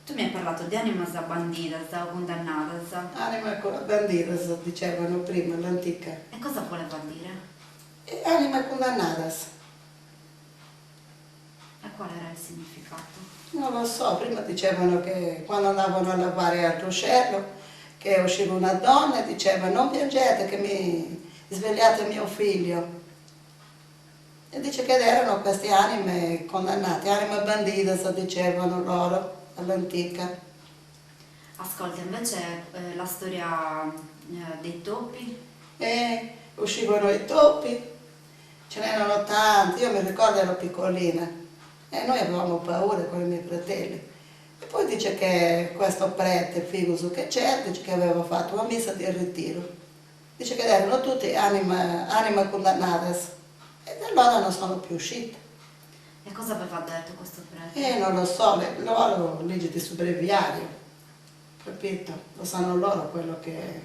Tu mi hai parlato di animas bandidas o condannadas. Anima bandidas, dicevano prima, l'antica. E cosa voleva dire? E anima condannadas. E qual era il significato? Non lo so, prima dicevano che quando andavano a lavare al ruscello, che usciva una donna e diceva non piangete che mi svegliate mio figlio. E dice che erano queste anime condannate, anime bandidas, dicevano loro all'antica. Ascolta, invece la storia dei topi, E uscivano i topi, ce n'erano tanti, io mi ricordo ero piccolina e noi avevamo paura con i miei fratelli. E poi dice che questo prete Figuso che c'era, dice che aveva fatto una messa di ritiro. Dice che erano tutti anime condannadas e da allora non sono più uscite. e cosa aveva detto questo prete? E non lo so, loro legge di subbreviario, capito? Lo sanno loro quello che